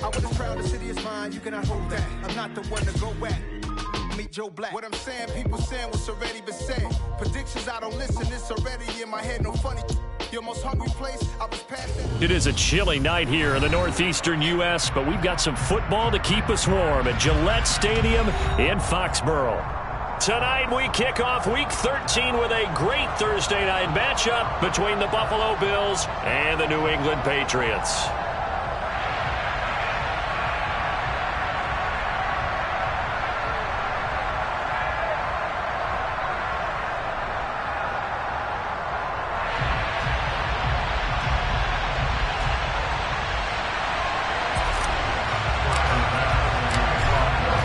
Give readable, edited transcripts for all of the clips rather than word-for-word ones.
I was proud the city is mine, you cannot hold that. I'm not the one to go at. Meet Joe Black. What I'm saying, people saying what's already been said. Predictions, I don't listen, it's already in my head, no funny. Your most hungry place, I was passing. It is a chilly night here in the northeastern U.S., but we've got some football to keep us warm at Gillette Stadium in Foxborough. Tonight we kick off Week 13 with a great Thursday night matchup between the Buffalo Bills and the New England Patriots.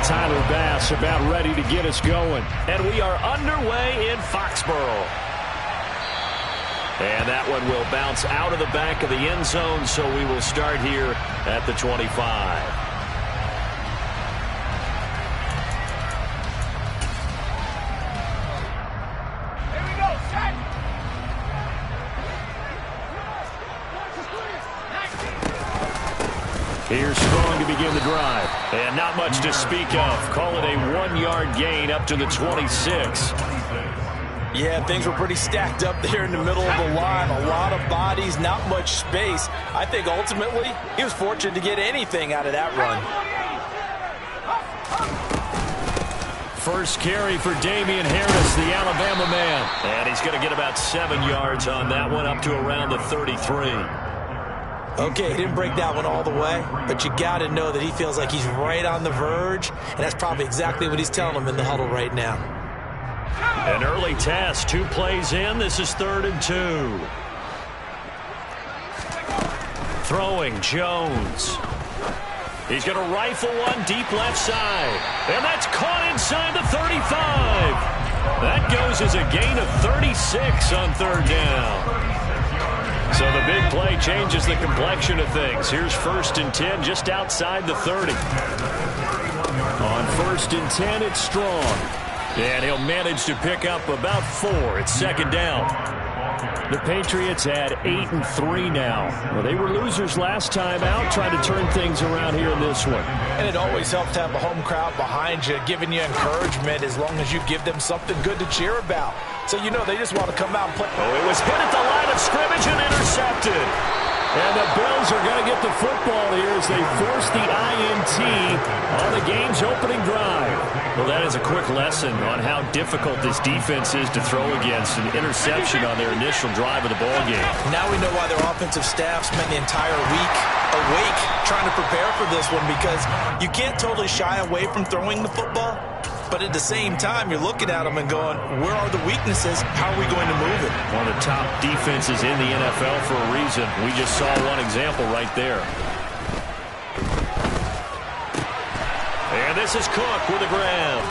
Tyler Bass about ready to get us going. And we are underway in Foxborough. And that one will bounce out of the back of the end zone, so we will start here at the 25. Here's Strong to begin the drive. And not much to speak of. Call it a 1-yard gain up to the 26. Yeah, things were pretty stacked up there in the middle of the line. A lot of bodies, not much space. I think ultimately he was fortunate to get anything out of that run. First carry for Damian Harris, the Alabama man. And he's going to get about 7 yards on that one, up to around the 33. Okay, he didn't break that one all the way, but you got to know that he feels like he's right on the verge, and that's probably exactly what he's telling him in the huddle right now. An early test, 2 plays in. This is 3rd and 2. Throwing, Jones. He's going to rifle one deep left side, and that's caught inside the 35. That goes as a gain of 36 on 3rd down. So the big play changes the complexion of things. Here's 1st and 10 just outside the 30. On 1st and 10, it's Strong. And he'll manage to pick up about 4. It's 2nd down. The Patriots had 8-3 now. Well, they were losers last time out, trying to turn things around here in this one. And it always helps to have a home crowd behind you, giving you encouragement as long as you give them something good to cheer about. So you know they just want to come out and play. Oh, it was hit at the line of scrimmage and intercepted. And the Bills are going to get the football here as they force the INT on the game's opening drive. Well, that is a quick lesson on how difficult this defense is to throw against an interception on their initial drive of the ballgame. Now we know why their offensive staff spent the entire week awake trying to prepare for this one, because you can't totally shy away from throwing the football. But at the same time, you're looking at them and going, where are the weaknesses? How are we going to move it? One of the top defenses in the NFL for a reason. We just saw one example right there. And this is Cook with a grab.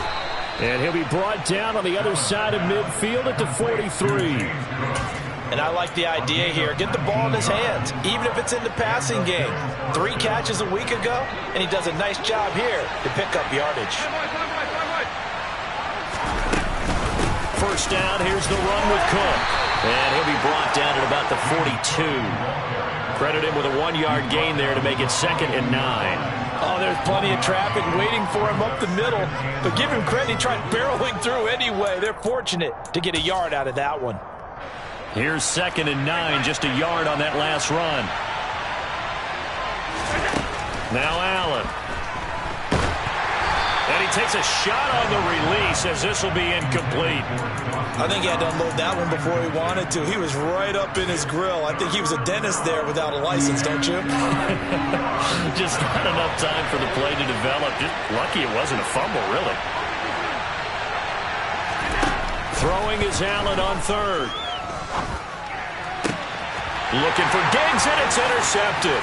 And he'll be brought down on the other side of midfield at the 43. And I like the idea here. Get the ball in his hands, even if it's in the passing game. 3 catches a week ago, and he does a nice job here to pick up yardage. First down, here's the run with Cook. And he'll be brought down at about the 42. Credit him with a 1-yard gain there to make it 2nd and 9. Oh, there's plenty of traffic waiting for him up the middle. But give him credit, he tried barreling through anyway. They're fortunate to get a yard out of that one. Here's 2nd and 9, just a yard on that last run. Now Allen. And he takes a shot on the release as this will be incomplete. I think he had to unload that one before he wanted to. He was right up in his grill. I think he was a dentist there without a license, don't you? Just not enough time for the play to develop. Just lucky it wasn't a fumble, really. Throwing is Allen on 3rd. Looking for Diggs, and it's intercepted.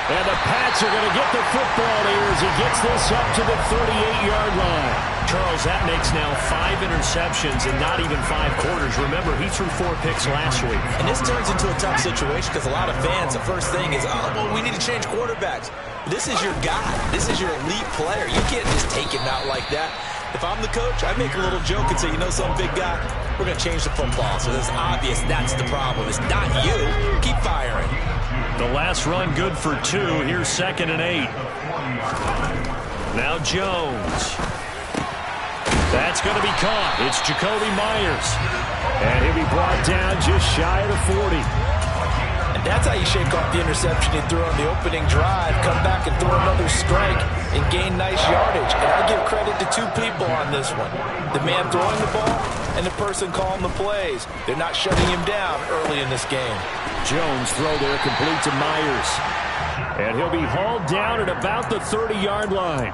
And the Pats are going to get the football here as he gets this up to the 38-yard line. Charles, that makes now 5 interceptions in not even 5 quarters. Remember, he threw 4 picks last week. And this turns into a tough situation because a lot of fans, the first thing is, oh, well, we need to change quarterbacks. This is your guy. This is your elite player. You can't just take him out like that. If I'm the coach, I make a little joke and say, you know, some big guy, we're going to change the football. So it's obvious that's the problem. It's not you. Keep firing. The last run good for 2. Here's 2nd and 8. Now Jones. That's going to be caught. It's Jakobi Meyers. And he'll be brought down just shy of the 40. And that's how you shake off the interception he threw on the opening drive. Come back and throw another strike and gain nice yardage. And I give credit to 2 people on this one. The man throwing the ball and the person calling the plays. They're not shutting him down early in this game. Jones throw there complete to Meyers. And he'll be hauled down at about the 30-yard line.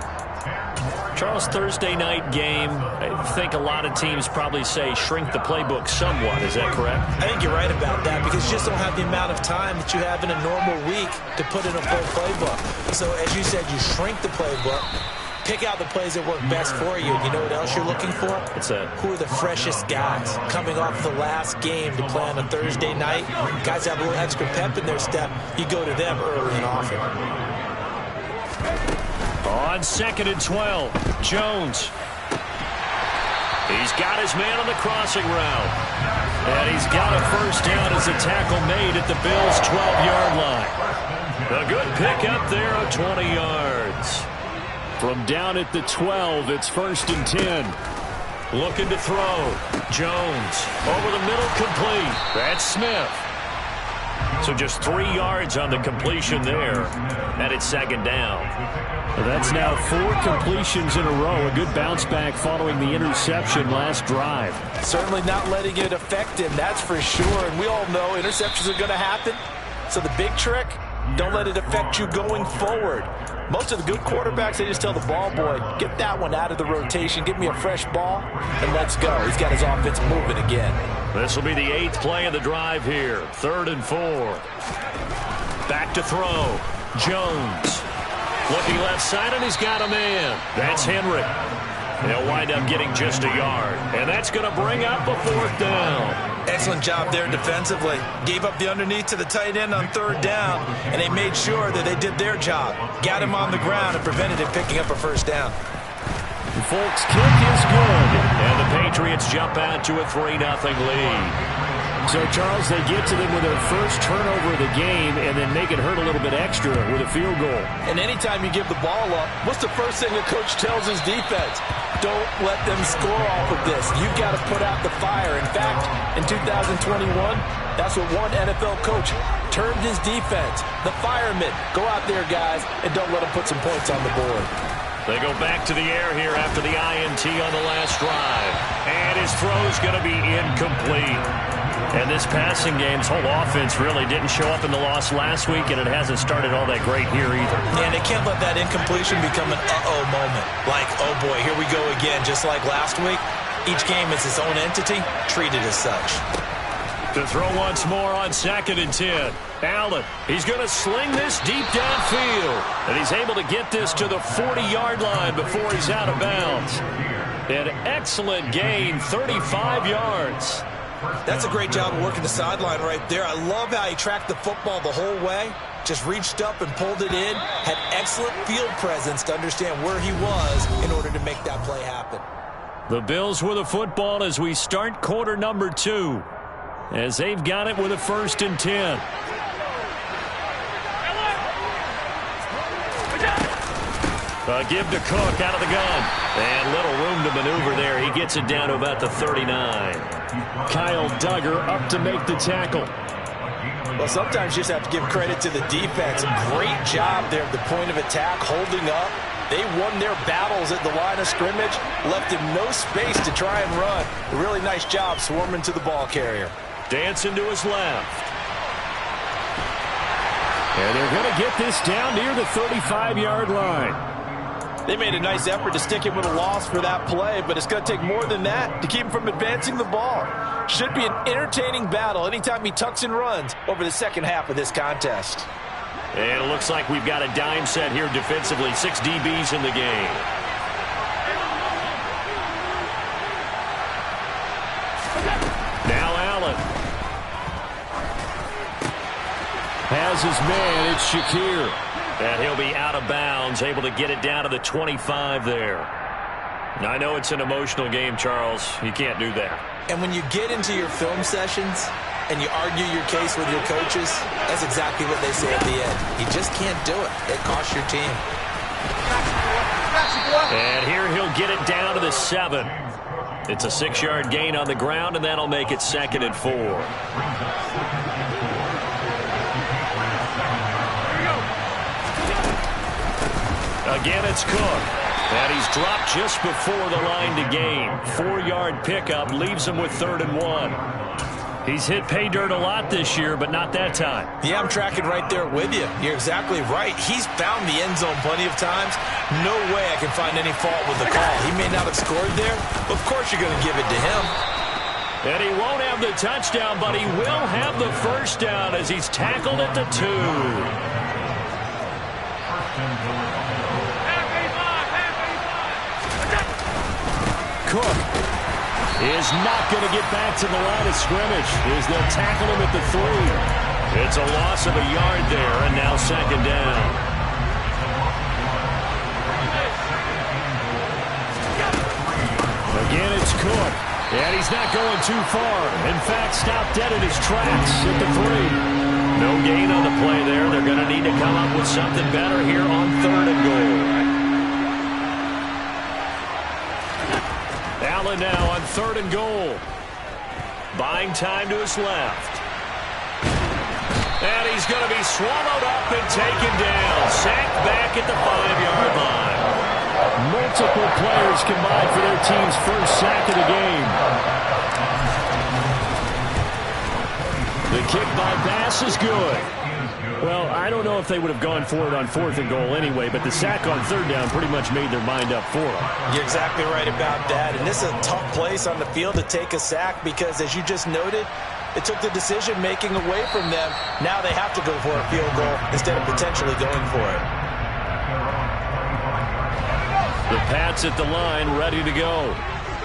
Charles, Thursday night game, I think a lot of teams probably say shrink the playbook somewhat. Is that correct? I think you're right about that because you just don't have the amount of time that you have in a normal week to put in a full playbook. So as you said, you shrink the playbook, pick out the plays that work best for you. You know what else you're looking for? Who are the freshest guys coming off the last game to play on a Thursday night? Guys have a little extra pep in their step. You go to them early and often. On 2nd and 12, Jones. He's got his man on the crossing route. And he's got a first down as a tackle made at the Bills' 12-yard line. A good pick up there of 20 yards. From down at the 12, it's 1st and 10. Looking to throw. Jones over the middle, complete. That's Smith. So just 3 yards on the completion there. And it's 2nd down. That's now 4 completions in a row. A good bounce back following the interception last drive. Certainly not letting it affect him, that's for sure. And we all know interceptions are going to happen. So the big trick, don't let it affect you going forward. Most of the good quarterbacks, they just tell the ball boy, get that one out of the rotation, give me a fresh ball, and let's go. He's got his offense moving again. This will be the 8th play of the drive here. 3rd and 4. Back to throw. Jones. Looking left side, and he's got a man. That's Henry. They'll wind up getting just a yard. And that's going to bring up a 4th down. Excellent job there defensively. Gave up the underneath to the tight end on 3rd down, and they made sure that they did their job. Got him on the ground and prevented him picking up a 1st down. Folks' kick is good. And the Patriots jump out to a 3-0 lead. So, Charles, they get to them with their first turnover of the game and then make it hurt a little bit extra with a field goal. And anytime you give the ball up, what's the first thing the coach tells his defense? Don't let them score off of this. You've got to put out the fire. In fact, in 2021, that's what one NFL coach termed his defense. The firemen. Go out there, guys, and don't let them put some points on the board. They go back to the air here after the INT on the last drive. And his throw's going to be incomplete. And this passing game's whole offense really didn't show up in the loss last week, and it hasn't started all that great here either. Yeah, and they can't let that incompletion become an uh-oh moment. Like, oh boy, here we go again, just like last week. Each game is its own entity, treated as such. To throw once more on 2nd and 10. Allen, he's going to sling this deep downfield. And he's able to get this to the 40-yard line before he's out of bounds. An excellent gain, 35 yards. That's a great job of working the sideline right there. I love how he tracked the football the whole way. Just reached up and pulled it in. Had excellent field presence to understand where he was in order to make that play happen. The Bills with the football as we start quarter number 2. As they've got it with a 1st and 10. Give to Cook out of the gun. And little room to maneuver there. He gets it down to about the 39. Kyle Duggar up to make the tackle. Well, sometimes you just have to give credit to the defense. Great job there at the point of attack, holding up. They won their battles at the line of scrimmage, left him no space to try and run. A really nice job swarming to the ball carrier. Dancing to his left. And they're going to get this down near the 35-yard line. They made a nice effort to stick him with a loss for that play, but it's going to take more than that to keep him from advancing the ball. Should be an entertaining battle anytime he tucks and runs over the second half of this contest. And it looks like we've got a dime set here defensively. 6 DBs in the game. Now Allen. Has his man, it's Shakir. And he'll be out of bounds, able to get it down to the 25 there. Now, I know it's an emotional game, Charles. You can't do that. And when you get into your film sessions, and you argue your case with your coaches, that's exactly what they say at the end. You just can't do it. It costs your team. And here he'll get it down to the 7. It's a 6-yard gain on the ground, and that'll make it 2nd and 4. Again, it's Cook. And he's dropped just before the line to gain. 4-yard pickup leaves him with 3rd and 1. He's hit pay dirt a lot this year, but not that time. Yeah, I'm tracking right there with you. You're exactly right. He's found the end zone plenty of times. No way I can find any fault with the call. He may not have scored there, but of course you're going to give it to him. And he won't have the touchdown, but he will have the first down as he's tackled at the 2. Cook is not going to get back to the line of scrimmage as they'll tackle him at the 3. It's a loss of a yard there, and now 2nd down. Again, it's Cook, and he's not going too far. In fact, stopped dead in his tracks at the 3. No gain on the play there. They're going to need to come up with something better here on 3rd and goal. Allen now on 3rd and goal. Buying time to his left. And he's going to be swallowed up and taken down. Sacked back at the 5-yard line. Multiple players combined for their team's first sack of the game. The kick by Bass is good. Well, I don't know if they would have gone for it on 4th and goal anyway, but the sack on 3rd down pretty much made their mind up for them. You're exactly right about that. And this is a tough place on the field to take a sack because, as you just noted, it took the decision-making away from them. Now they have to go for a field goal instead of potentially going for it. The Pats at the line, ready to go.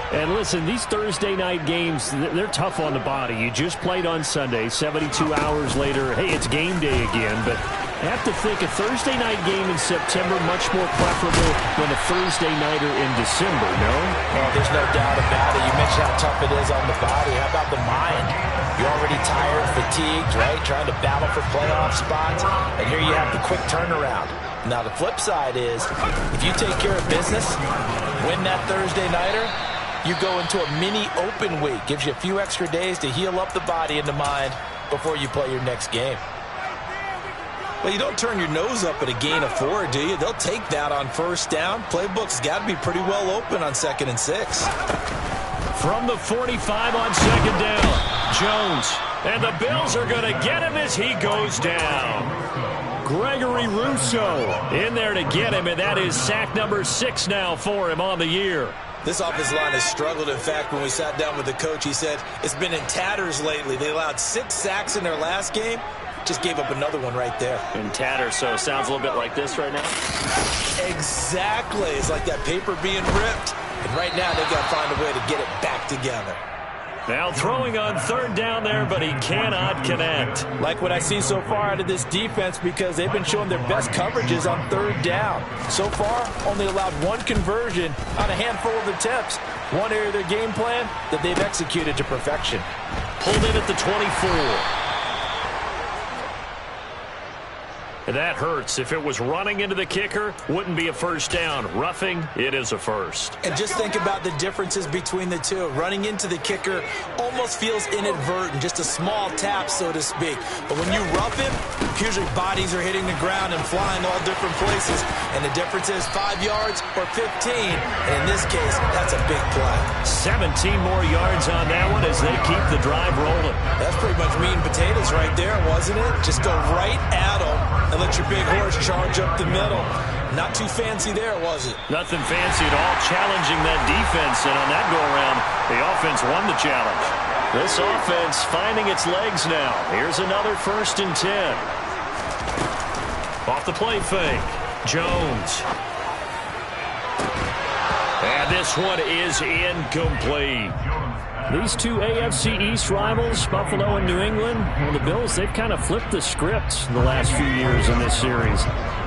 And listen, these Thursday night games, they're tough on the body. You just played on Sunday, 72 hours later. Hey, it's game day again, but I have to think a Thursday night game in September much more preferable than a Thursday nighter in December, no? Oh, there's no doubt about it. You mentioned how tough it is on the body. How about the mind? You're already tired, fatigued, right? Trying to battle for playoff spots, and here you have the quick turnaround. Now, the flip side is, if you take care of business, win that Thursday nighter, you go into a mini open week. Gives you a few extra days to heal up the body and the mind before you play your next game. Well, you don't turn your nose up at a gain of 4, do you? They'll take that on 1st down. Playbook's got to be pretty well open on 2nd and 6. From the 45 on 2nd down, Jones. And the Bills are going to get him as he goes down. Gregory Rousseau in there to get him, and that is sack number 6 now for him on the year. This offensive line has struggled. In fact, when we sat down with the coach, he said it's been in tatters lately. They allowed 6 sacks in their last game. Just gave up another one right there. In tatters, so it sounds a little bit like this right now? Exactly. It's like that paper being ripped. And right now, they've got to find a way to get it back together. Now throwing on 3rd down there, but he cannot connect. Like what I see so far out of this defense because they've been showing their best coverages on 3rd down. So far, only allowed 1 conversion on a handful of attempts. One area of their game plan that they've executed to perfection. Pulled in at the 24. That hurts. If it was running into the kicker, wouldn't be a 1st down. Roughing, it is a 1st. And just think about the differences between the two. Running into the kicker almost feels inadvertent, just a small tap, so to speak. But when you rough him, usually bodies are hitting the ground and flying all different places. And the difference is 5 yards or 15. And in this case, that's a big play. 17 more yards on that one as they keep the drive rolling. That's pretty much meat and potatoes right there, wasn't it? Just go right at them and let your big horse charge up the middle. Not too fancy there, was it? Nothing fancy at all, challenging that defense. And on that go-around, the offense won the challenge. This offense finding its legs now. Here's another 1st and 10. Off the play fake. Jones. And this one is incomplete. These two AFC East rivals, Buffalo and New England, well, the Bills, they've kind of flipped the script the last few years in this series.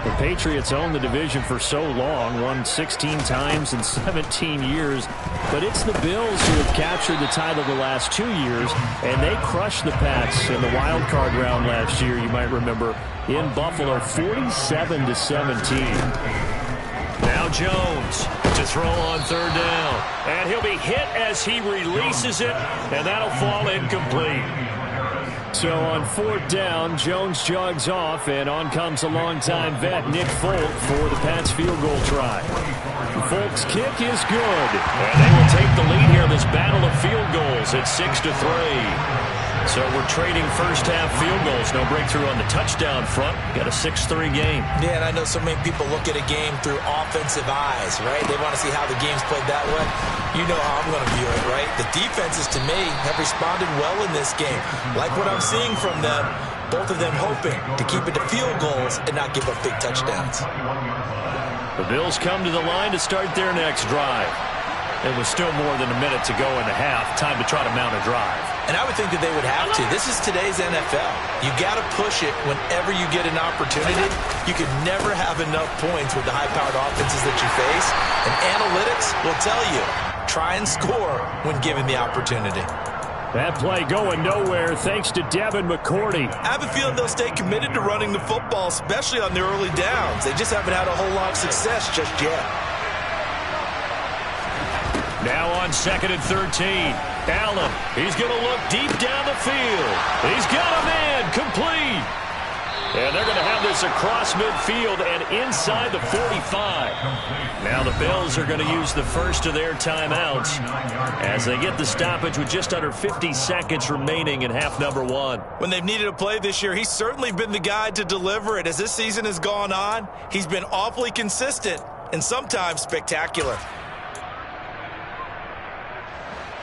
The Patriots owned the division for so long, won 16 times in 17 years. But it's the Bills who have captured the title the last 2 years, and they crushed the Pats in the wild card round last year, you might remember, in Buffalo, 47-17. Now Jones to throw on third down. And he'll be hit as he releases it, and that'll fall incomplete. So on fourth down, Jones jogs off, and on comes a longtime vet, Nick Folk, for the Pats field goal try. Folk's kick is good, and they will take the lead here in this battle of field goals at 6-3. So we're trading first-half field goals. No breakthrough on the touchdown front. Got a 6-3 game. Yeah, and I know so many people look at a game through offensive eyes, right? They want to see how the game's played that way. You know how I'm going to view it, right? The defenses, to me, have responded well in this game. Like what I'm seeing from them, both of them hoping to keep it to field goals and not give up big touchdowns. The Bills come to the line to start their next drive. It was still more than a minute to go in the half. Time to try to mount a drive. And I would think that they would have to. This is today's NFL. You got to push it whenever you get an opportunity. You can never have enough points with the high-powered offenses that you face. And analytics will tell you, try and score when given the opportunity. That play going nowhere thanks to Devin McCourty. I have a feeling they'll stay committed to running the football, especially on their early downs. They just haven't had a whole lot of success just yet. Now on 2nd and 13. Allen, he's going to look deep down the field. He's got a man, complete. And they're going to have this across midfield and inside the 45. Now the Bills are going to use the first of their timeouts as they get the stoppage with just under 50 seconds remaining in half number one. When they've needed a play this year, he's certainly been the guy to deliver it. As this season has gone on, he's been awfully consistent and sometimes spectacular.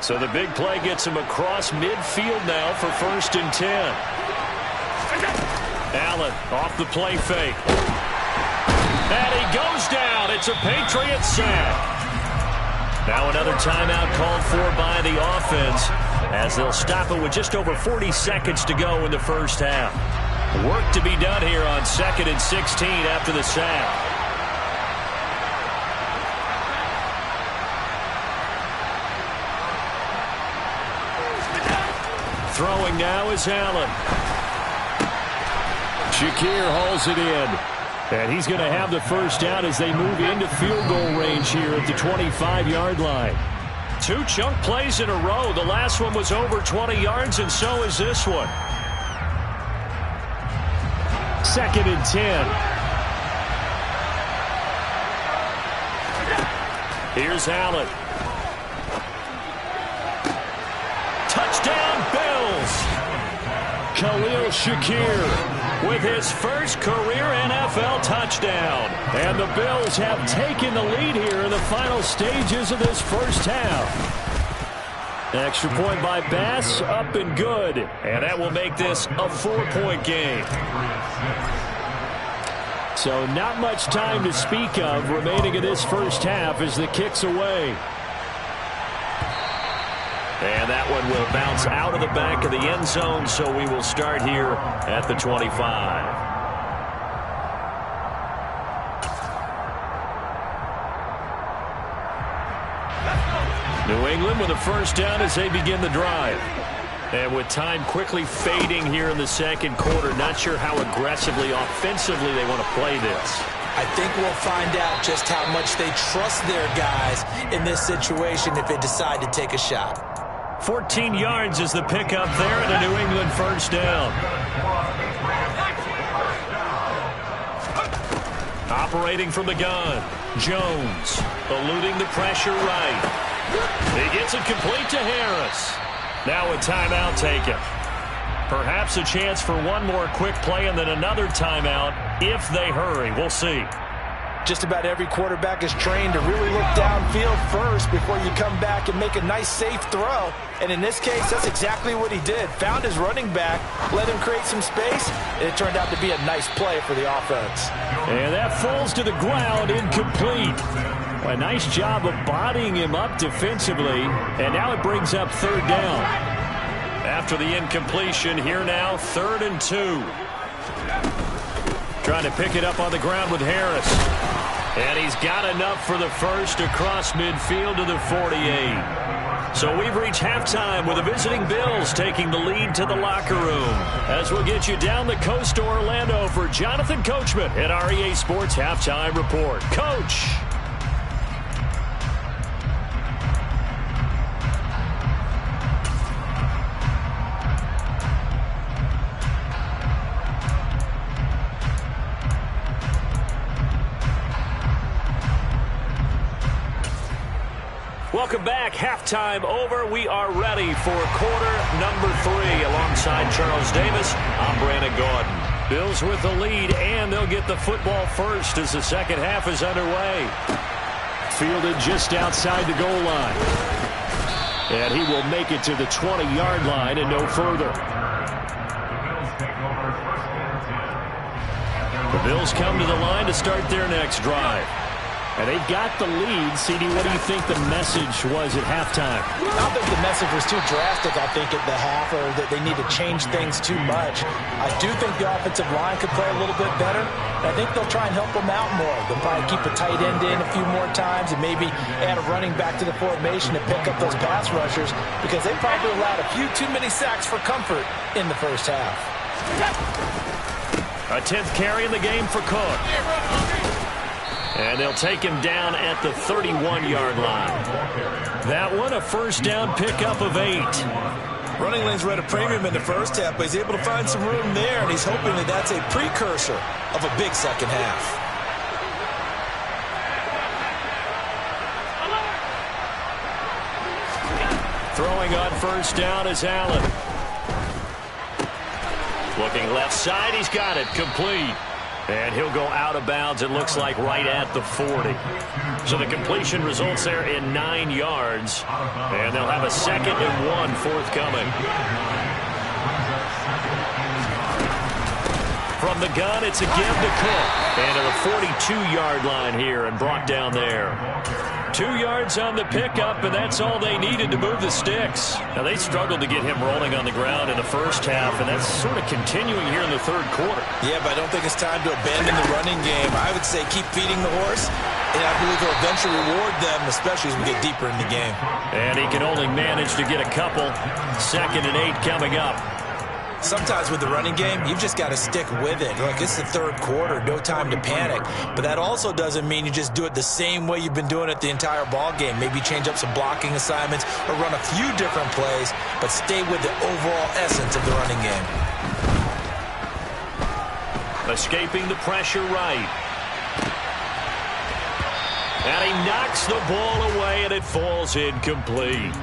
So the big play gets him across midfield now for 1st and 10. Allen off the play fake. And he goes down. It's a Patriot sack. Now another timeout called for by the offense as they'll stop it with just over 40 seconds to go in the first half. Work to be done here on 2nd and 16 after the sack. Throwing now is Allen. Shakir hauls it in. And he's going to have the first down as they move into field goal range here at the 25-yard line. 2 chunk plays in a row. The last one was over 20 yards, and so is this one. 2nd and 10. Here's Allen. Touchdown, Bills. Khalil Shakir with his first career NFL touchdown. And the Bills have taken the lead here in the final stages of this first half. Extra point by Bass, up and good. And that will make this a 4-point game. So not much time to speak of remaining in this first half as the kick's away. And that one will bounce out of the back of the end zone, so we will start here at the 25. New England with a first down as they begin the drive. And with time quickly fading here in the second quarter, not sure how aggressively, offensively they want to play this. I think we'll find out just how much they trust their guys in this situation if they decide to take a shot. 14 yards is the pickup there and a New England first down. Operating from the gun, Jones eluding the pressure right. He gets it complete to Harris. Now a timeout taken. Perhaps a chance for one more quick play and then another timeout if they hurry. We'll see. Just about every quarterback is trained to really look downfield first before you come back and make a nice, safe throw. And in this case, that's exactly what he did. Found his running back, let him create some space, and it turned out to be a nice play for the offense. And that falls to the ground, incomplete. A nice job of bodying him up defensively, and now it brings up third down. After the incompletion, here now, 3rd and 2. Trying to pick it up on the ground with Harris. And he's got enough for the first across midfield to the 48. So we've reached halftime with the visiting Bills taking the lead to the locker room. As we'll get you down the coast to Orlando for Jonathan Coachman at our EA Sports Halftime Report. Coach. Welcome back. Halftime over. We are ready for quarter number 3. Alongside Charles Davis, I'm Brandon Gaudin. Bills with the lead, and they'll get the football first as the second half is underway. Fielded just outside the goal line. And he will make it to the 20-yard line and no further. The Bills come to the line to start their next drive. And they've got the lead. CD, what do you think the message was at halftime? I don't think the message was too drastic, I think, at the half, or that they need to change things too much. I do think the offensive line could play a little bit better. I think they'll try and help them out more. They'll probably keep a tight end in a few more times and maybe add a running back to the formation to pick up those pass rushers, because they probably allowed a few too many sacks for comfort in the first half. A 10th carry in the game for Cook. And they'll take him down at the 31-yard line. That one, a first down pickup of 8. Running lanes were at a premium in the first half, but he's able to find some room there, and he's hoping that that's a precursor of a big second half. Throwing on first down is Allen. Looking left side, he's got it, complete. And he'll go out of bounds, it looks like, right at the 40. So the completion results there in 9 yards. And they'll have a 2nd and 1 forthcoming. From the gun, it's a give to Cook. And to the 42-yard line here and brought down there. 2 yards on the pickup, and that's all they needed to move the sticks. Now, they struggled to get him rolling on the ground in the first half, and that's sort of continuing here in the third quarter. Yeah, but I don't think it's time to abandon the running game. I would say keep feeding the horse, and I believe he'll eventually reward them, especially as we get deeper in the game. And he can only manage to get a couple. 2nd and 8 coming up. Sometimes with the running game, you've just got to stick with it. Look, it's the third quarter, no time to panic. But that also doesn't mean you just do it the same way you've been doing it the entire ball game. Maybe change up some blocking assignments or run a few different plays, but stay with the overall essence of the running game. Escaping the pressure right. And he knocks the ball away, and it falls incomplete.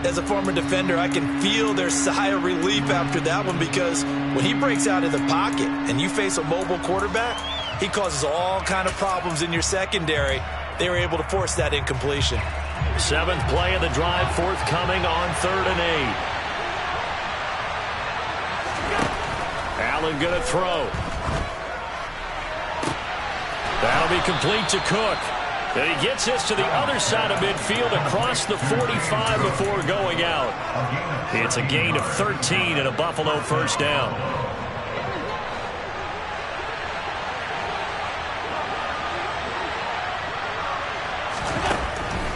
As a former defender, I can feel their sigh of relief after that one, because when he breaks out of the pocket and you face a mobile quarterback, he causes all kind of problems in your secondary. They were able to force that incompletion. 7th play of the drive forthcoming on 3rd and 8. Allen going to throw. That'll be complete to Cook. And he gets this to the other side of midfield across the 45 before going out. It's a gain of 13 and a Buffalo first down.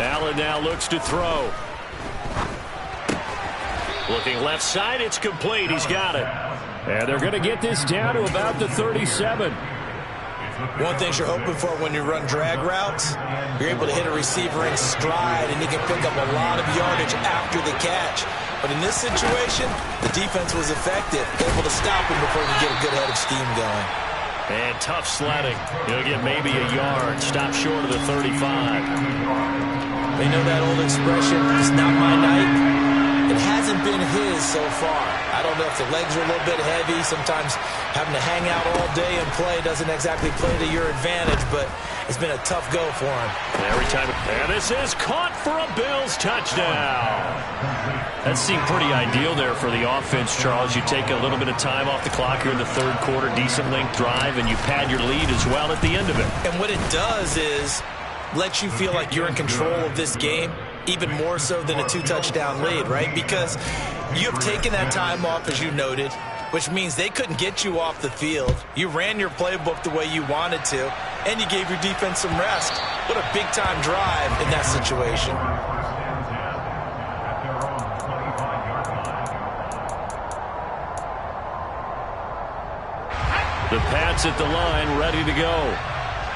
Allen now looks to throw. Looking left side, it's complete. He's got it. And they're going to get this down to about the 37. One thing you're hoping for when you run drag routes, you're able to hit a receiver in stride, and he can pick up a lot of yardage after the catch. But in this situation, the defense was effective, able to stop him before he get a good head of steam going. And tough sledding. He'll get maybe a yard. Stop short of the 35. They know that old expression, it's not my night. It hasn't been his so far. I don't know if the legs are a little bit heavy. Sometimes having to hang out all day and play doesn't exactly play to your advantage, but it's been a tough go for him. Every time, and this is caught for a Bills touchdown. That seemed pretty ideal there for the offense, Charles. You take a little bit of time off the clock here in the third quarter, decent length drive, and you pad your lead as well at the end of it. And what it does is let you feel like you're in control of this game, even more so than a 2-touchdown lead, right? Because you have taken that time off, as you noted. which means they couldn't get you off the field. You ran your playbook the way you wanted to, and you gave your defense some rest. What a big-time drive in that situation. The Pats at the line, ready to go.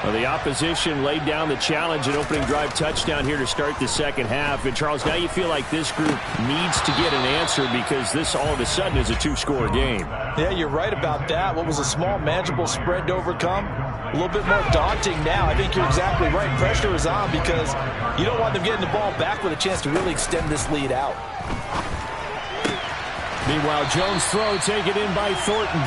Well, the opposition laid down the challenge, an opening drive touchdown here to start the second half. And, Charles, now you feel like this group needs to get an answer because this all of a sudden is a two-score game. Yeah, you're right about that. What was a small, manageable spread to overcome? A little bit more daunting now. I think you're exactly right. Pressure is on because you don't want them getting the ball back with a chance to really extend this lead out. Meanwhile, Jones' throw taken in by Thornton.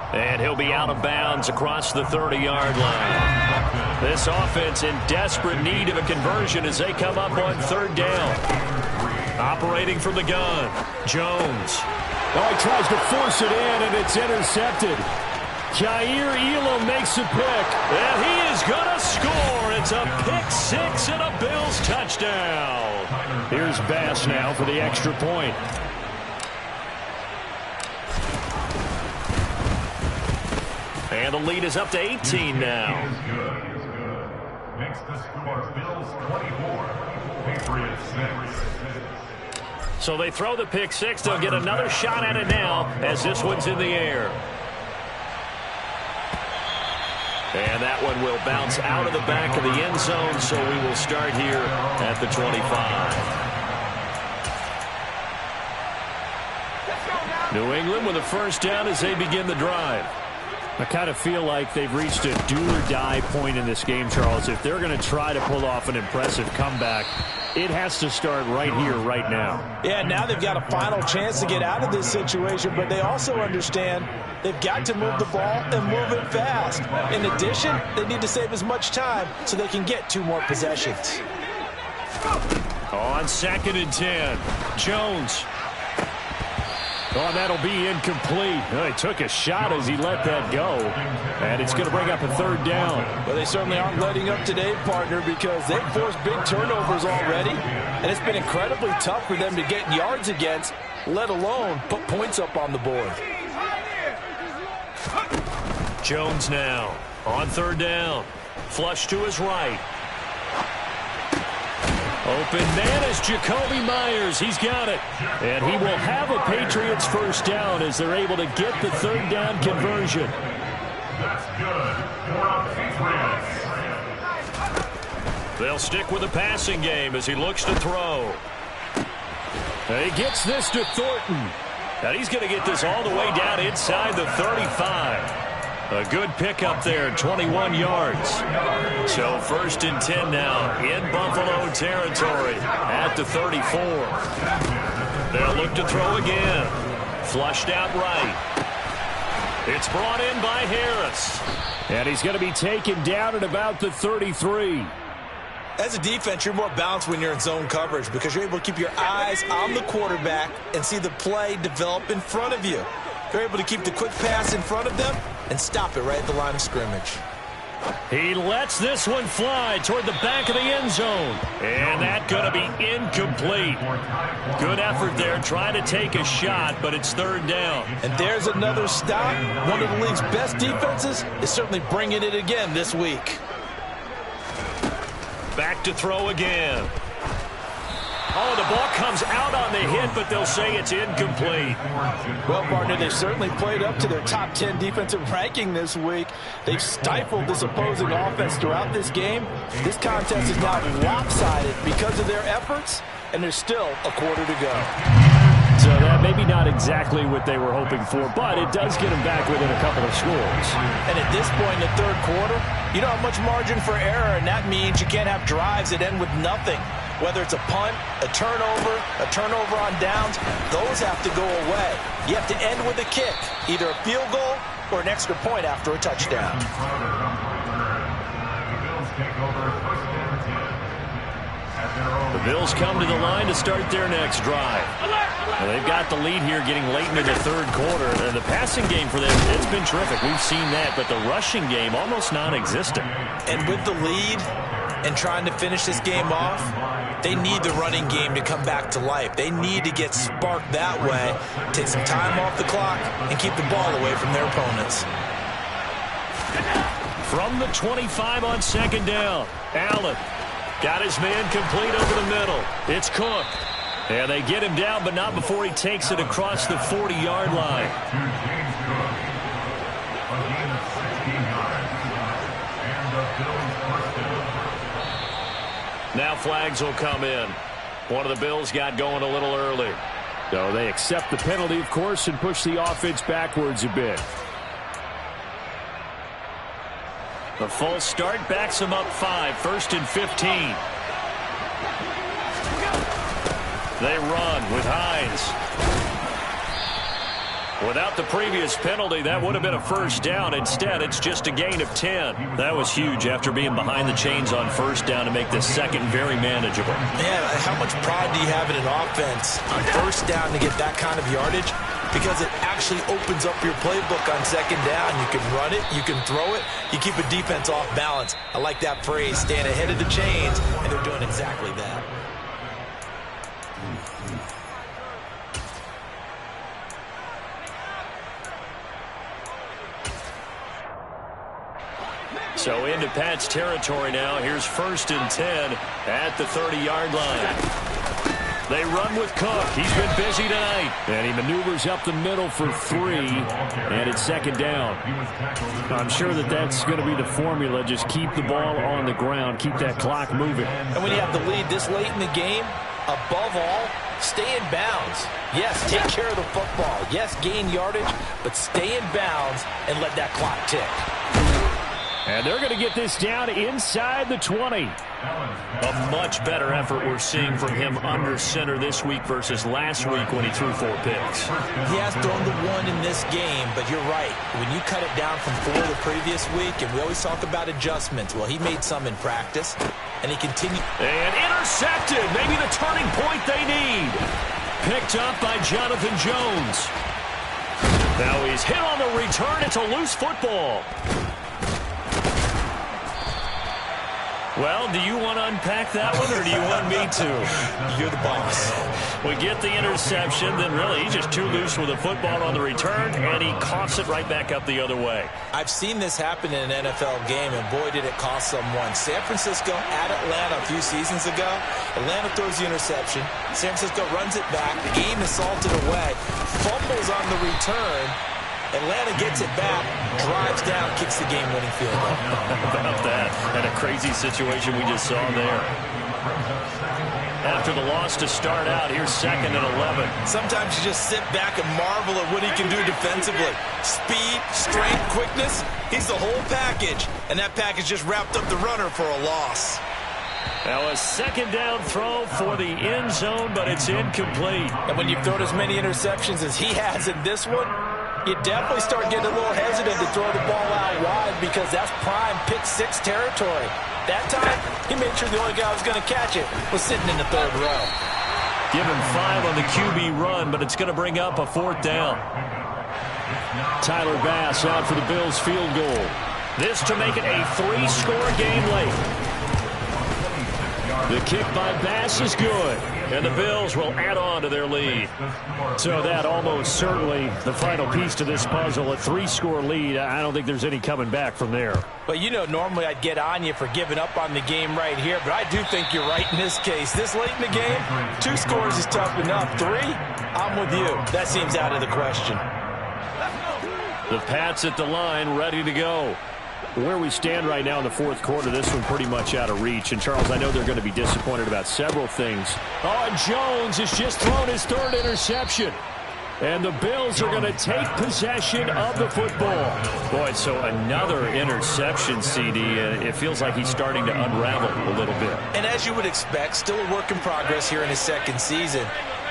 And he'll be out of bounds across the 30-yard line. This offense in desperate need of a conversion as they come up on third down. Operating from the gun, Jones. Oh, he tries to force it in, and it's intercepted. Jair Elam makes a pick, and he is going to score. It's a pick six and a Bills touchdown. Here's Bass now for the extra point. And the lead is up to 18 now. Makes the score Bills 24, Patriots 6. So they throw the pick six. They'll get another shot at it now as this one's in the air. And that one will bounce out of the back of the end zone, so we will start here at the 25. New England with a first down as they begin the drive. I kind of feel like they've reached a do-or-die point in this game, Charles. If they're going to try to pull off an impressive comeback, it has to start right here, right now. Yeah, now they've got a final chance to get out of this situation, but they also understand they've got to move the ball and move it fast. In addition, they need to save as much time so they can get 2 more possessions. On 2nd and 10, Jones. Oh, that'll be incomplete. He took a shot as he let that go. And it's going to bring up a third down. Well, they certainly aren't letting up today, partner, because they've forced big turnovers already. And it's been incredibly tough for them to get yards against, let alone put points up on the board. Jones now on third down. Flush to his right. Open man is Jacoby Myers. He's got it. And he will have a Patriots first down as they're able to get the third down conversion. That's good for Patriots. They'll stick with the passing game as he looks to throw. And he gets this to Thornton. And he's going to get this all the way down inside the 35. A good pickup there, 21 yards. So 1st and 10 now in Buffalo territory at the 34. They'll look to throw again. Flushed out right. It's brought in by Harris. And he's going to be taken down at about the 33. As a defense, you're more balanced when you're in zone coverage because you're able to keep your eyes on the quarterback and see the play develop in front of you. You're able to keep the quick pass in front of them and stop it right at the line of scrimmage. He lets this one fly toward the back of the end zone. And that's going to be incomplete. Good effort there trying to take a shot, but it's third down. And there's another stop. One of the league's best defenses is certainly bringing it again this week. Back to throw again. Oh, the ball comes out on the hit, but they'll say it's incomplete. Well, partner, they've certainly played up to their top 10 defensive ranking this week. They've stifled this opposing offense throughout this game. This contest is now lopsided because of their efforts, and there's still a quarter to go. So that maybe not exactly what they were hoping for, but it does get them back within a couple of scores. And at this point in the third quarter, you don't have much margin for error, and that means you can't have drives that end with nothing. Whether it's a punt, a turnover on downs, those have to go away. You have to end with a kick, either a field goal or an extra point after a touchdown. The Bills come to the line to start their next drive. Well, they've got the lead here getting late into the third quarter. And the passing game for them, it's been terrific. We've seen that, but the rushing game almost non-existent. And with the lead and trying to finish this game off, They need the running game to come back to life. They need to get sparked that way, take some time off the clock, and keep the ball away from their opponents. From the 25 on second down, Allen got his man complete over the middle. It's Cook. And they get him down, but not before he takes it across the 40-yard line. Now flags will come in. One of the Bills got going a little early. So they accept the penalty, of course, and push the offense backwards a bit. The false start backs him up 5, 1st and 15. They run with Hines. Without the previous penalty, that would have been a first down. Instead, it's just a gain of 10. That was huge after being behind the chains on first down to make this second very manageable. Man, how much pride do you have in an offense on first down to get that kind of yardage? Because it actually opens up your playbook on second down. You can run it, you can throw it, you keep a defense off balance. I like that phrase, staying ahead of the chains, and they're doing exactly that. So into Pat's territory now. Here's 1st and 10 at the 30-yard line. They run with Cook. He's been busy tonight. And he maneuvers up the middle for 3, and it's second down. I'm sure that's going to be the formula. Just keep the ball on the ground. Keep that clock moving. And when you have the lead this late in the game, above all, stay in bounds. Yes, take care of the football. Yes, gain yardage, but stay in bounds and let that clock tick. And they're going to get this down inside the 20. A much better effort we're seeing from him under center this week versus last week when he threw 4 picks. He has thrown the 1 in this game, but you're right. When you cut it down from 4 the previous week, and we always talk about adjustments, well, he made some in practice, and he continued. And intercepted. Maybe the turning point they need. Picked up by Jonathan Jones. Now he's hit on the return. It's a loose football. Well, do you want to unpack that one, or do you want me to? You're the boss. We get the interception, then really he's just too loose with the football on the return, and he coughs it right back up the other way. I've seen this happen in an NFL game, and boy, did it cost someone. San Francisco at Atlanta a few seasons ago. Atlanta throws the interception. San Francisco runs it back. The game is salted away. Fumbles on the return. Atlanta gets it back, drives down, kicks the game-winning field goal. How about that? And a crazy situation we just saw there. After the loss to start out, here's 2nd and 11. Sometimes you just sit back and marvel at what he can do defensively. Speed, strength, quickness, he's the whole package. And that package just wrapped up the runner for a loss. Now a second down throw for the end zone, but it's incomplete. And when you've thrown as many interceptions as he has in this one, you definitely start getting a little hesitant to throw the ball out wide because that's prime pick 6 territory. That time, he made sure the only guy who was going to catch it was sitting in the 3rd row. Give him 5 on the QB run, but it's going to bring up a 4th down. Tyler Bass out for the Bills field goal. This to make it a 3-score game late. The kick by Bass is good, and the Bills will add on to their lead. So that almost certainly the final piece to this puzzle, a 3-score lead. I don't think there's any coming back from there. But you know, normally I'd get on you for giving up on the game right here, but I do think you're right in this case. This late in the game, 2 scores is tough enough. 3, I'm with you. That seems out of the question. The Pats at the line, ready to go. Where we stand right now in the 4th quarter, this one pretty much out of reach. And, Charles, I know they're going to be disappointed about several things. Oh, Jones has just thrown his 3rd interception. And the Bills are going to take possession of the football. Boy, so another interception, CD. It feels like he's starting to unravel a little bit. And as you would expect, still a work in progress here in his 2nd season.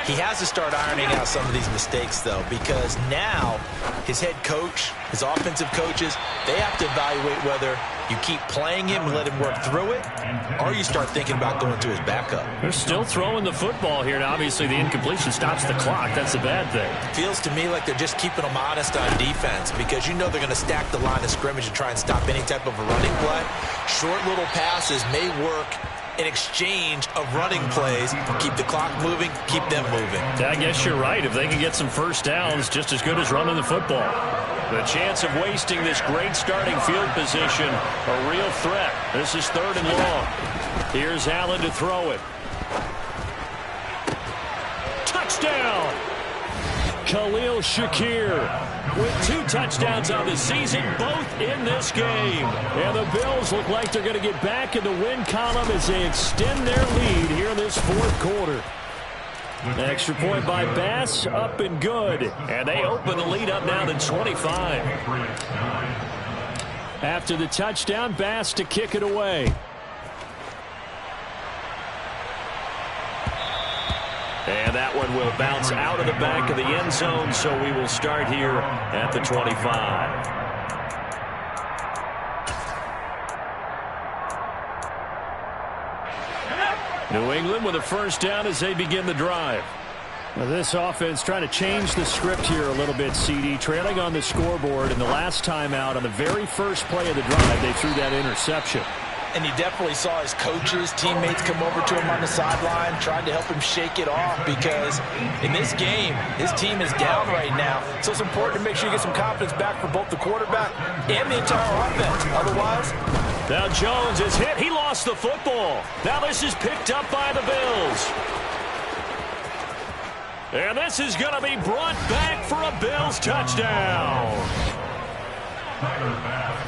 He has to start ironing out some of these mistakes, though, because now his head coach, his offensive coaches, they have to evaluate whether you keep playing him and let him work through it, or you start thinking about going to his backup. They're still throwing the football here. Now, obviously, the incompletion stops the clock. That's a bad thing. Feels to me like they're just keeping them honest on defense because you know they're going to stack the line of scrimmage and try and stop any type of a running play. Short little passes may work an exchange of running plays. Keep the clock moving, keep them moving. I guess you're right. If they can get some first downs, just as good as running the football. The chance of wasting this great starting field position, a real threat. This is 3rd and long. Here's Allen to throw it. Touchdown! Khalil Shakir with 2 touchdowns on the season, both in this game. And the Bills look like they're going to get back in the win column as they extend their lead here in this 4th quarter. Extra point by Bass, up and good. And they open the lead up now to 25. After the touchdown, Bass to kick it away. And that one will bounce out of the back of the end zone, so we will start here at the 25. New England with a first down as they begin the drive. Well, this offense trying to change the script here a little bit, CD. Trailing on the scoreboard, and the last time out on the very first play of the drive, they threw that interception. And he definitely saw his coaches, teammates come over to him on the sideline, tried to help him shake it off, because in this game, his team is down right now. So it's important to make sure you get some confidence back for both the quarterback and the entire offense. Otherwise, now Jones is hit. He lost the football. Now this is picked up by the Bills. And this is going to be brought back for a Bills touchdown.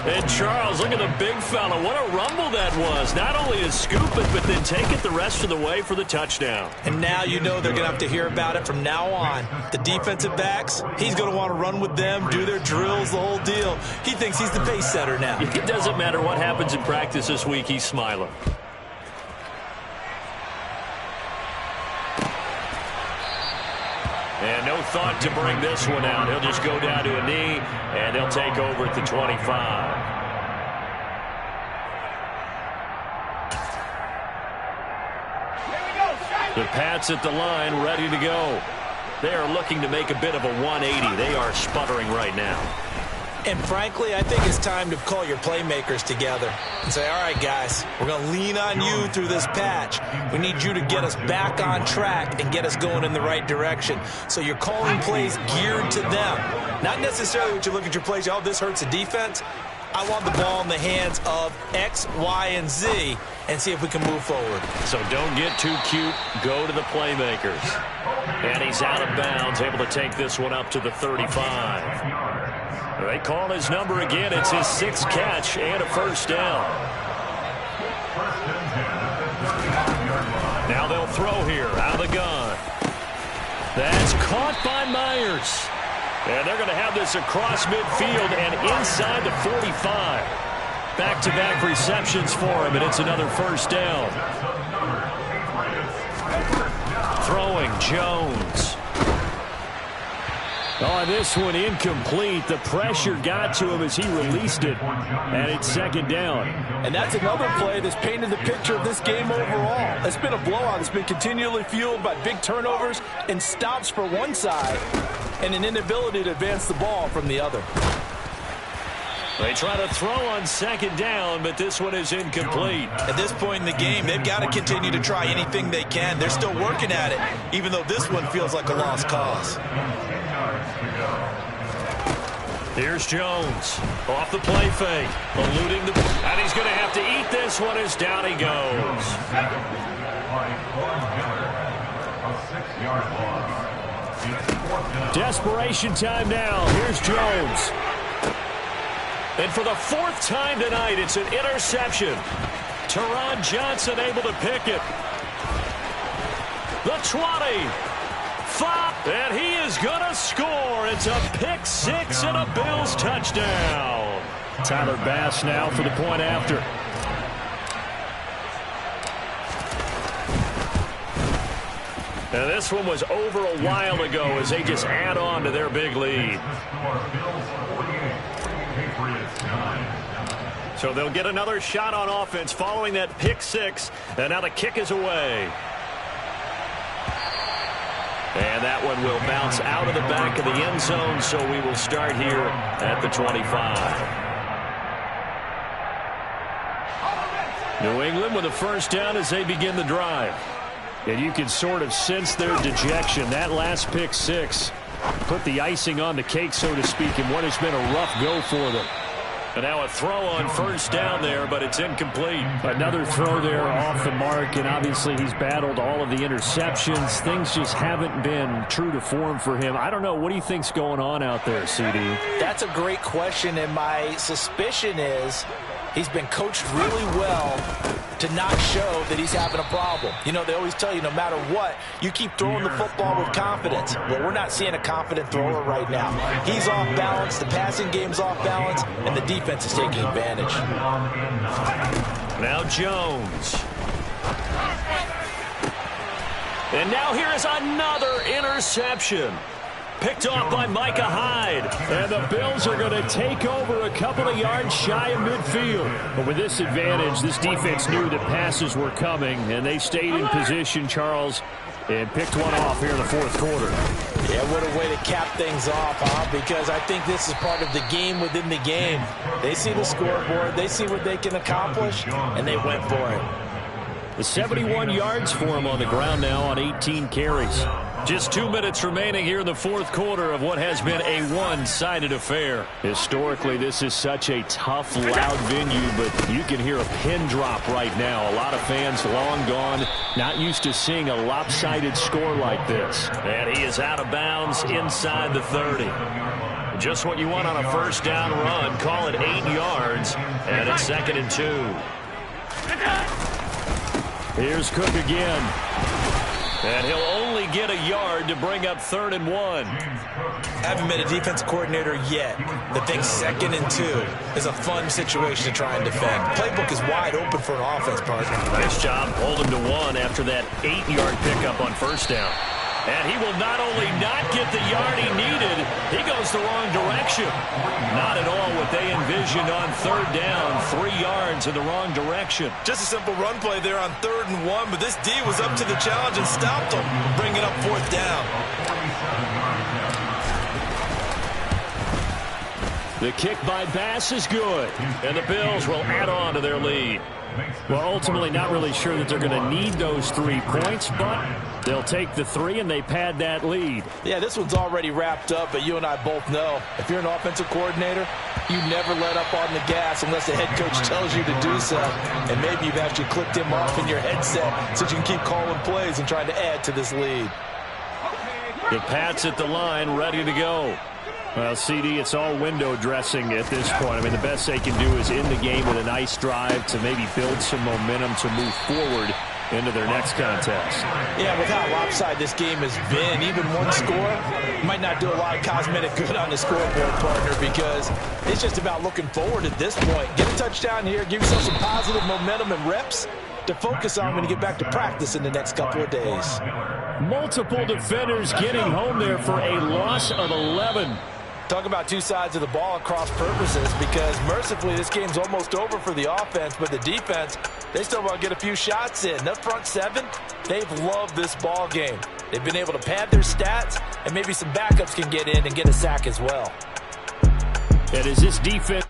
And Charles, look at the big fella. What a rumble that was. Not only to scoop it, but then take it the rest of the way for the touchdown. And now you know they're going to have to hear about it from now on. The defensive backs, he's going to want to run with them, do their drills, the whole deal. He thinks he's the pace setter now. It doesn't matter what happens in practice this week, he's smiling. And no thought to bring this one out. He'll just go down to a knee, and they'll take over at the 25. The Pats at the line, ready to go. They are looking to make a bit of a 180. They are sputtering right now. And frankly, I think it's time to call your playmakers together and say, all right, guys, we're going to lean on you through this patch. We need you to get us back on track and get us going in the right direction. So you're calling plays geared to them. Not necessarily what you look at your plays, oh, this hurts the defense. I want the ball in the hands of X, Y, and Z and see if we can move forward. So don't get too cute. Go to the playmakers. And he's out of bounds, able to take this one up to the 35. They call his number again. It's his 6th catch and a first down. Now they'll throw here out of the gun. That's caught by Myers. And they're going to have this across midfield and inside the 45. Back-to-back receptions for him, and it's another first down. Throwing Jones. Oh, this one incomplete. The pressure got to him as he released it, and it's 2nd down. And that's another play that's painted the picture of this game overall. It's been a blowout. It's been continually fueled by big turnovers and stops for one side and an inability to advance the ball from the other. They try to throw on 2nd down, but this one is incomplete. At this point in the game, they've got to continue to try anything they can. They're still working at it, even though this one feels like a lost cause. Here's Jones off the play fake, eluding the, and he's going to have to eat this one as down he goes. Desperation time now. Here's Jones. And for the 4th time tonight, it's an interception. Teron Johnson able to pick it. The 20. 5, and he is going to score. It's a pick 6 and a Bills touchdown. Tyler Bass now for the point after. And this one was over a while ago as they just add on to their big lead. So they'll get another shot on offense following that pick 6, and now the kick is away. And that one will bounce out of the back of the end zone, so we will start here at the 25. New England with a first down as they begin the drive. And you can sort of sense their dejection. That last pick six put the icing on the cake, so to speak, in what has been a rough go for them. And now a throw on first down there, but it's incomplete. Another throw there off the mark, and obviously he's battled all of the interceptions. Things just haven't been true to form for him. I don't know. What do you think's going on out there, CD? That's a great question, and my suspicion is he's been coached really well to not show that he's having a problem. You know, they always tell you no matter what, you keep throwing the football with confidence. Well, we're not seeing a confident thrower right now. He's off balance, the passing game's off balance, and the defense is taking advantage. Now Jones. And now here is another interception. Picked off by Micah Hyde. And the Bills are going to take over a couple of yards shy of midfield. But with this advantage, this defense knew that passes were coming, and they stayed in position, Charles, and picked one off here in the fourth quarter. Yeah, what a way to cap things off, huh? Because I think this is part of the game within the game. They see the scoreboard, they see what they can accomplish, and they went for it. The 71 yards for him on the ground now on 18 carries. Just 2 minutes remaining here in the fourth quarter of what has been a one-sided affair. Historically, this is such a tough, loud venue, but you can hear a pin drop right now. A lot of fans long gone, not used to seeing a lopsided score like this. And he is out of bounds inside the 30. Just what you want on a first down run. Call it 8 yards, and it's 2nd and 2. Here's Cook again. And he'll only get a yard to bring up 3rd and 1. Haven't met a defense coordinator yet that thinks 2nd and 2 is a fun situation to try and defend. Playbook is wide open for an offense, partner. Nice job holding to 1 after that 8-yard pickup on first down. And he will not only not get the yard he needed, he goes the wrong direction. Not at all what they envisioned on 3rd down. 3 yards in the wrong direction. Just a simple run play there on 3rd and 1, but this D was up to the challenge and stopped him, bringing up 4th down. The kick by Bass is good, and the Bills will add on to their lead. Well, ultimately not really sure that they're going to need those 3 points, but they'll take the 3 and they pad that lead. Yeah, this one's already wrapped up, but you and I both know if you're an offensive coordinator, you never let up on the gas unless the head coach tells you to do so. And maybe you've actually clicked him off in your headset so you can keep calling plays and trying to add to this lead. The Pats at the line, ready to go. Well, CD, it's all window dressing at this point. I mean, the best they can do is end the game with a nice drive to maybe build some momentum to move forward into their next contest. Yeah, with how lopsided this game has been, even one score might not do a lot of cosmetic good on the scoreboard, partner, because it's just about looking forward at this point. Get a touchdown here, give yourself some positive momentum and reps to focus on when you get back to practice in the next couple of days. Multiple defenders getting home there for a loss of 11. Talk about two sides of the ball at cross purposes, because mercifully this game's almost over for the offense, but the defense, they still want to get a few shots in. That front 7, they've loved this ball game. They've been able to pad their stats, and maybe some backups can get in and get a sack as well. And is this defense...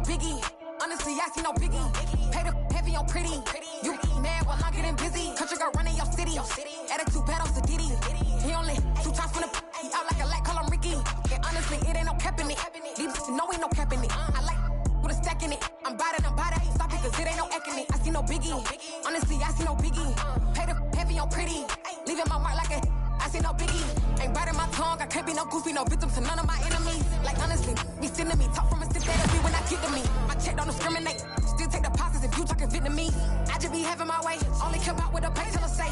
Biggie, honestly, I see no biggie. Pay the heavy on pretty. You mad while I'm getting busy. Country girl running your city. Attitude bad on Sadidi. He only 2 times from the he out like a light, call him Ricky. And honestly, it ain't no cap in it. These know ain't no cap in it. I like with a stack in it. I'm bad. Stop it, cause it ain't no acting it. I see no biggie. Honestly, I see no biggie. Pay the heavy on pretty. Leaving my mark like a I see no biggie. Ain't biting my tongue. I can't be no goofy, no victim to none of my enemies. Like honestly, be sending me talk from a stiff that be when I kick to me. My check don't discriminate. Still take deposits if you talking Vietnamese. I just be having my way. Only care about what the pay till I say.